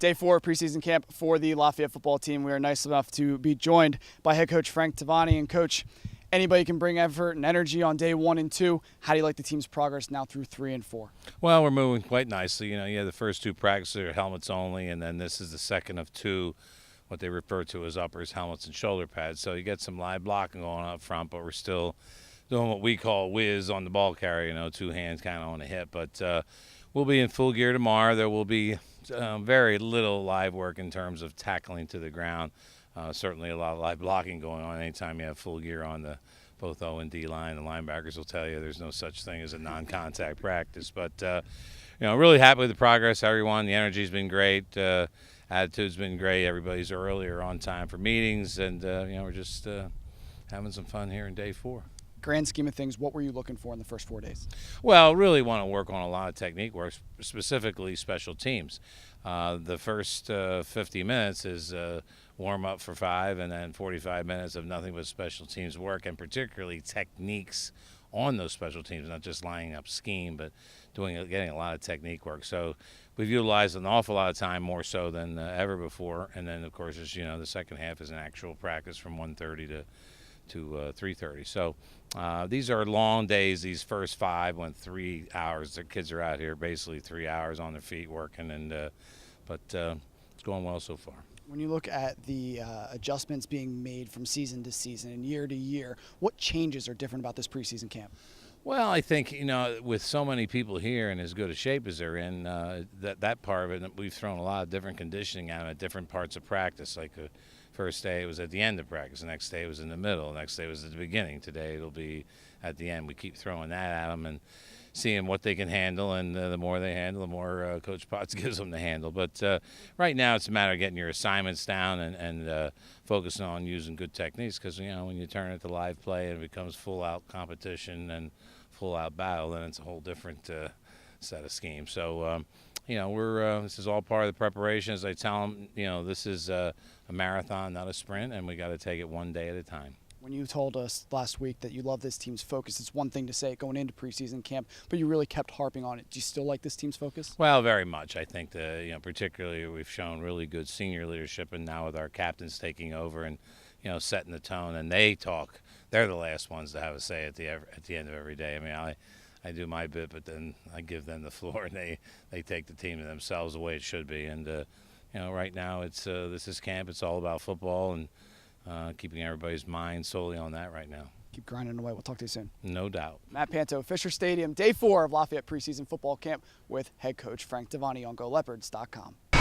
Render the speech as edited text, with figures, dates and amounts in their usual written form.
Day 4 preseason camp for the Lafayette football team. We are nice enough to be joined by head coach Frank Tavani. And coach, anybody can bring effort and energy on day 1 and 2. How do you like the team's progress now through 3 and 4? Well, we're moving quite nicely. You had the first 2 practices are helmets only, and then this is the second of 2, what they refer to as uppers, helmets, and shoulder pads. So you get some live blocking going up front, but we're still doing what we call whiz on the ball carrier, 2 hands kind of on the hip. But we'll be in full gear tomorrow. There will be very little live work in terms of tackling to the ground. Certainly a lot of live blocking going on anytime you have full gear on the both O and D line. The linebackers will tell you there's no such thing as a non-contact practice. But, really happy with the progress, everyone. The energy's been great. Attitude's been great. Everybody's earlier on time for meetings. And, we're just having some fun here in day 4. Grand scheme of things, what were you looking for in the first 4 days? Well, really want to work on a lot of technique work, specifically special teams. The first 50 minutes is warm up for 5, and then 45 minutes of nothing but special teams work, and particularly techniques on those special teams, not just lining up scheme, but getting a lot of technique work. So we've utilized an awful lot of time, more so than ever before. And then, of course, as the second half is an actual practice from 1:30 to 3:30. So these are long days, these first 5, when 3 hours. The kids are out here basically 3 hours on their feet working, but it's going well so far. When you look at the adjustments being made from season to season and year to year, what changes are different about this preseason camp? Well, I think, with so many people here and as good a shape as they're in, that part of it, we've thrown a lot of different conditioning out at different parts of practice. Like the first day it was at the end of practice, the next day it was in the middle, the next day it was at the beginning. Today it'll be at the end. We keep throwing that at them and seeing what they can handle, and the more they handle, the more Coach Potts gives them to handle. But right now it's a matter of getting your assignments down and focusing on using good techniques, because when you turn it to live play and it becomes full-out competition and full-out battle, then it's a whole different set of schemes. So we're this is all part of the preparation. As I tell them, this is a marathon, not a sprint, and we got to take it one day at a time. When you told us last week that you love this team's focus, it's one thing to say it going into preseason camp, but you really kept harping on it. Do you still like this team's focus? Well, very much. I think particularly we've shown really good senior leadership, and now with our captains taking over and setting the tone, and they talk. They're the last ones to have a say at the end of every day. I mean, I do my bit, but then I give them the floor, and they take the team to themselves the way it should be. And right now it's this is camp. It's all about football and keeping everybody's mind solely on that right now. Keep grinding away. We'll talk to you soon. No doubt. Matt Panto, Fisher Stadium, day 4 of Lafayette preseason football camp with head coach Frank Tavani on GoLeopards.com.